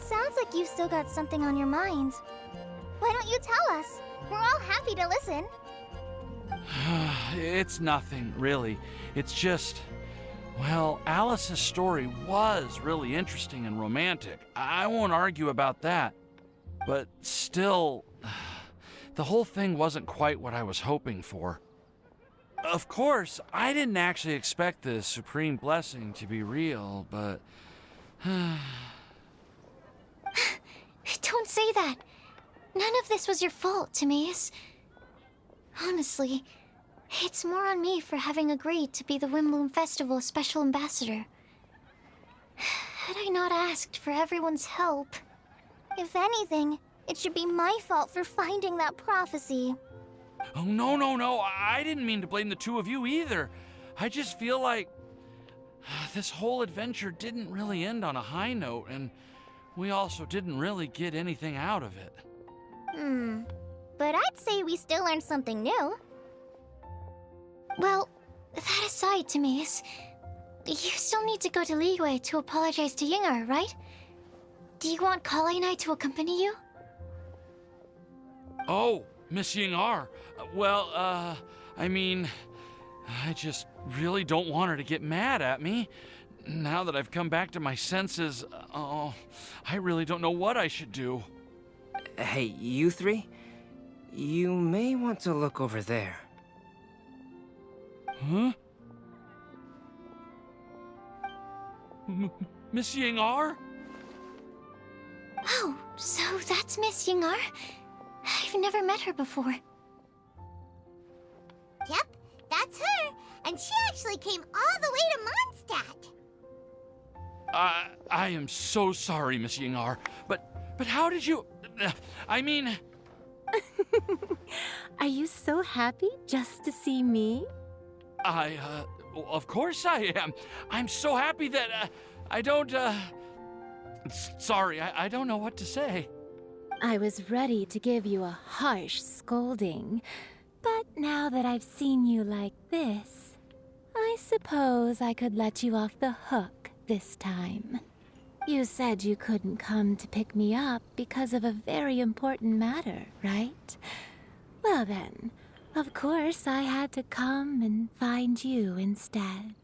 Sounds like you've still got something on your mind. Why don't you tell us? We're all happy to listen. It's nothing, really. It's just... Well, Alice's story was really interesting and romantic. I won't argue about that. But still, the whole thing wasn't quite what I was hoping for. Of course, I didn't actually expect the supreme blessing to be real, but... Don't say that. None of this was your fault, Timaeus. Honestly, it's more on me for having agreed to be the Windbloom Festival's special ambassador. Had I not asked for everyone's help... If anything, it should be my fault for finding that prophecy. Oh, no. I didn't mean to blame the two of you either. I just feel like... this whole adventure didn't really end on a high note, and we also didn't really get anything out of it. But I'd say we still learned something new. Well, that aside, Timaeus, you still need to go to Liyue to apologize to Yingar, right? Do you want COLLEI and I to accompany you? Oh, Miss Yingar. Well, I mean, I just really don't want her to get mad at me. Now that I've come back to my senses, I really don't know what I should do. Hey, you three? You may want to look over there. Huh? Miss Yingar? Oh, so that's Miss Yingar? I've never met her before. Yep, that's her. And she actually came all the way to Mondstadt. I am so sorry, Miss Yingar, but how did you... I mean... Are you so happy just to see me? Of course I am. I'm so happy that, I don't, Sorry, I don't know what to say. I was ready to give you a harsh scolding, but now that I've seen you like this, I suppose I could let you off the hook this time. You said you couldn't come to pick me up because of a very important matter, right? Well then, of course I had to come and find you instead.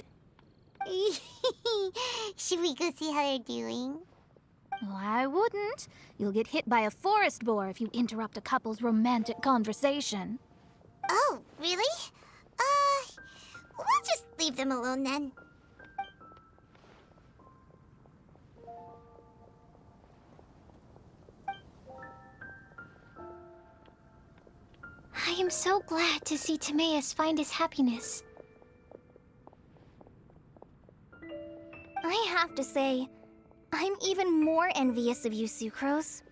Should we go see how they're doing? Oh, I wouldn't. You'll get hit by a forest boar if you interrupt a couple's romantic conversation. Oh, really? We'll just leave them alone then. I am so glad to see Timaeus find his happiness. I have to say, I'm even more envious of you, Sucrose.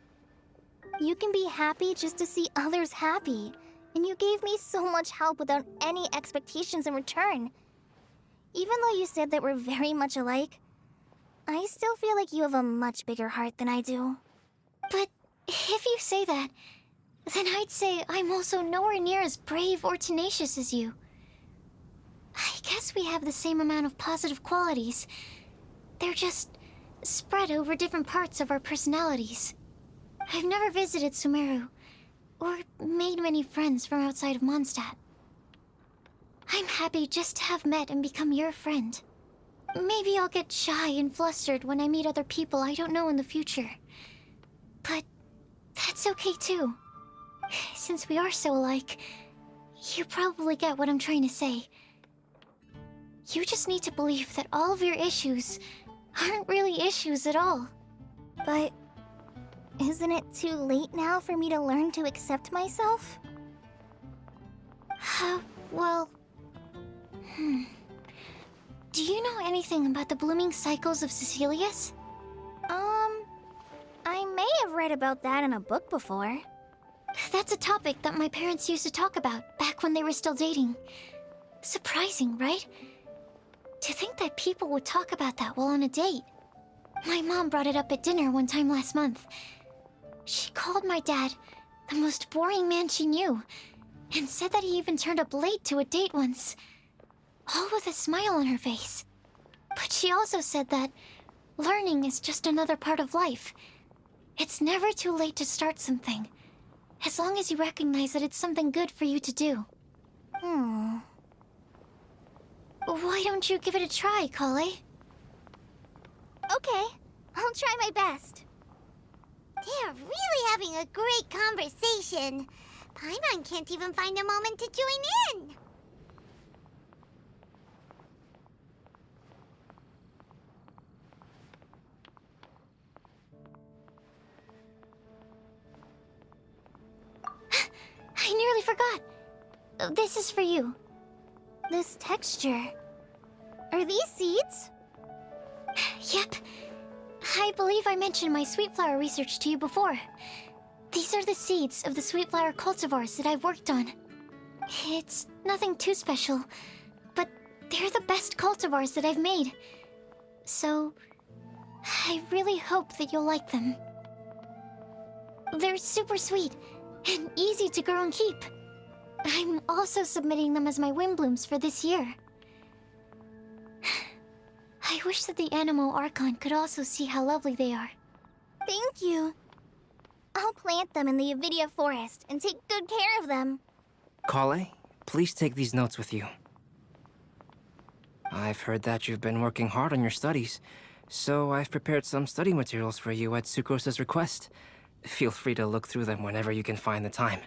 You can be happy just to see others happy, and you gave me so much help without any expectations in return. Even though you said that we're very much alike, I still feel like you have a much bigger heart than I do. But if you say that, then I'd say I'm also nowhere near as brave or tenacious as you. I guess we have the same amount of positive qualities. They're just spread over different parts of our personalities. I've never visited Sumeru, or made many friends from outside of Mondstadt. I'm happy just to have met and become your friend. Maybe I'll get shy and flustered when I meet other people I don't know in the future. But that's okay too. Since we are so alike, you probably get what I'm trying to say. You just need to believe that all of your issues aren't really issues at all. But isn't it too late now for me to learn to accept myself? Well... Do you know anything about the blooming cycles of Cecilius? I may have read about that in a book before. That's a topic that my parents used to talk about back when they were still dating. Surprising, right? To think that people would talk about that while on a date. My mom brought it up at dinner one time last month. She called my dad the most boring man she knew, and said that he even turned up late to a date once, all with a smile on her face. But she also said that learning is just another part of life, It's never too late to start something, as long as you recognize that it's something good for you to do. Why don't you give it a try, COLLEI? Okay, I'll try my best. They're really having a great conversation. Paimon can't even find a moment to join in. I nearly forgot. This is for you. This texture. Are these seeds? Yep. I believe I mentioned my sweet flower research to you before. These are the seeds of the sweet flower cultivars that I've worked on. It's nothing too special, but they're the best cultivars that I've made. So, I really hope that you'll like them. They're super sweet and easy to grow and keep. I'm also submitting them as my wind blooms for this year. I wish that the Animo Archon could also see how lovely they are. Thank you. I'll plant them in the Avidia forest and take good care of them. COLLEI, please take these notes with you. I've heard that you've been working hard on your studies, so I've prepared some study materials for you at SUCROSE's request. Feel free to look through them whenever you can find the time.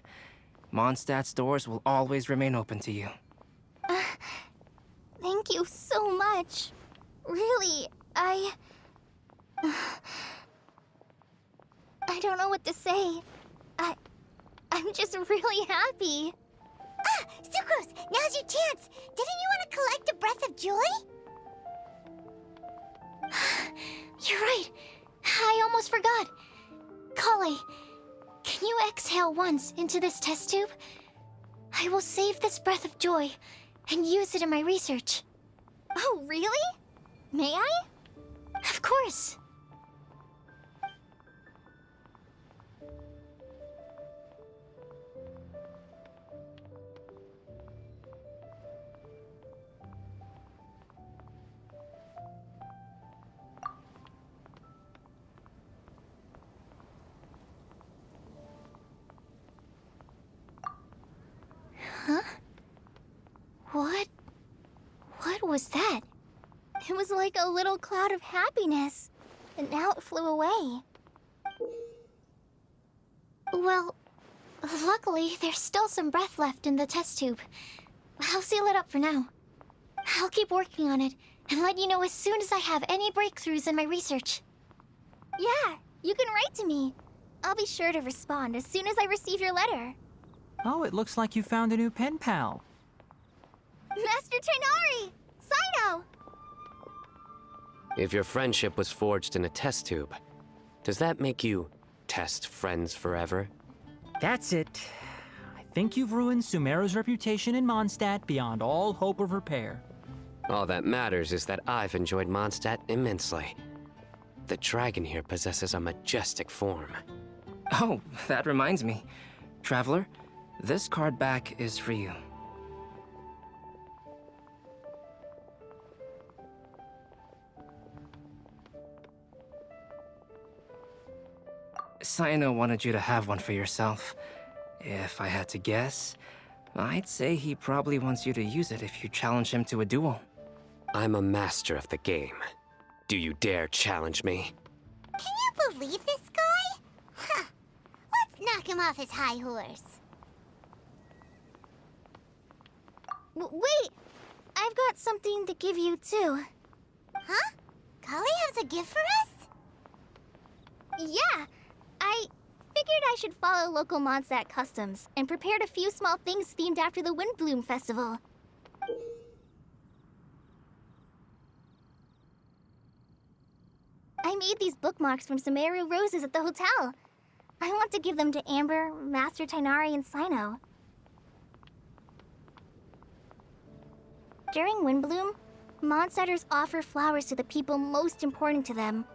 Mondstadt's doors will always remain open to you. Thank you so much. Really, I don't know what to say. I'm just really happy. Ah, Sucrose, now's your chance. Didn't you want to collect a breath of joy? You're right. I almost forgot. COLLEI, can you exhale once into this test tube? I will save this breath of joy and use it in my research. Oh, really? May I? Of course. Huh? What was that? It was like a little cloud of happiness, and now it flew away. Well, luckily, there's still some breath left in the test tube. I'll seal it up for now. I'll keep working on it and let you know as soon as I have any breakthroughs in my research. Yeah, you can write to me. I'll be sure to respond as soon as I receive your letter. Oh, it looks like you found a new pen pal. Master Tainari! Sino! If your friendship was forged in a test tube, does that make you test friends forever? That's it. I think you've ruined Sumeru's reputation in Mondstadt beyond all hope of repair. All that matters is that I've enjoyed Mondstadt immensely. The dragon here possesses a majestic form. Oh, that reminds me. Traveler, this card back is for you. Sino wanted you to have one for yourself. If I had to guess, I'd say he probably wants you to use it if you challenge him to a duel. I'm a master of the game. Do you dare challenge me? Can you believe this guy? Huh. Let's knock him off his high horse. Wait! I've got something to give you, too. Huh? COLLEI has a gift for us? Yeah! I figured I should follow local Mondstadt customs and prepared a few small things themed after the Windbloom Festival. I made these bookmarks from Sumeru roses at the hotel. I want to give them to Amber, Master Tainari, and Sino. During Windbloom, Mondstatters offer flowers to the people most important to them.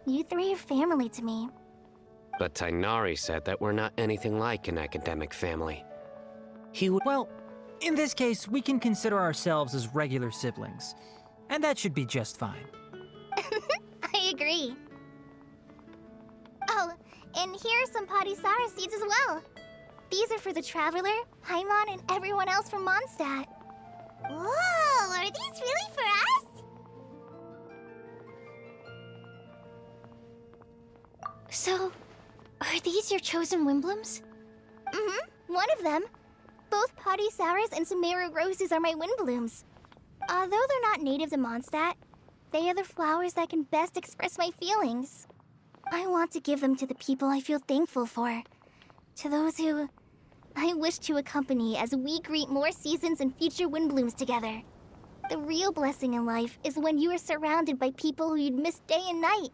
You three are family to me. But Tainari said that we're not anything like an academic family. He would— Well, in this case, we can consider ourselves as regular siblings. And that should be just fine. I agree. Oh, And here are some Podisara seeds as well. These are for the Traveler, Paimon, and everyone else from Mondstadt. Whoa, are these really for us? So, are these your chosen Windblooms? One of them. Both Podisauras and Sumeru roses are my Windblooms. Although they're not native to Mondstadt, they are the flowers that can best express my feelings. I want to give them to the people I feel thankful for. To those who I wish to accompany as we greet more seasons and future Windblooms together. The real blessing in life is when you are surrounded by people who you'd miss day and night,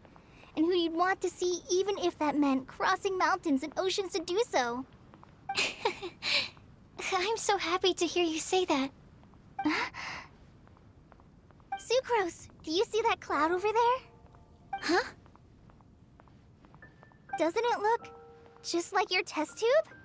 and who you'd want to see even if that meant crossing mountains and oceans to do so. I'm so happy to hear you say that. Sucrose, do you see that cloud over there? Huh? Doesn't it look just like your test tube?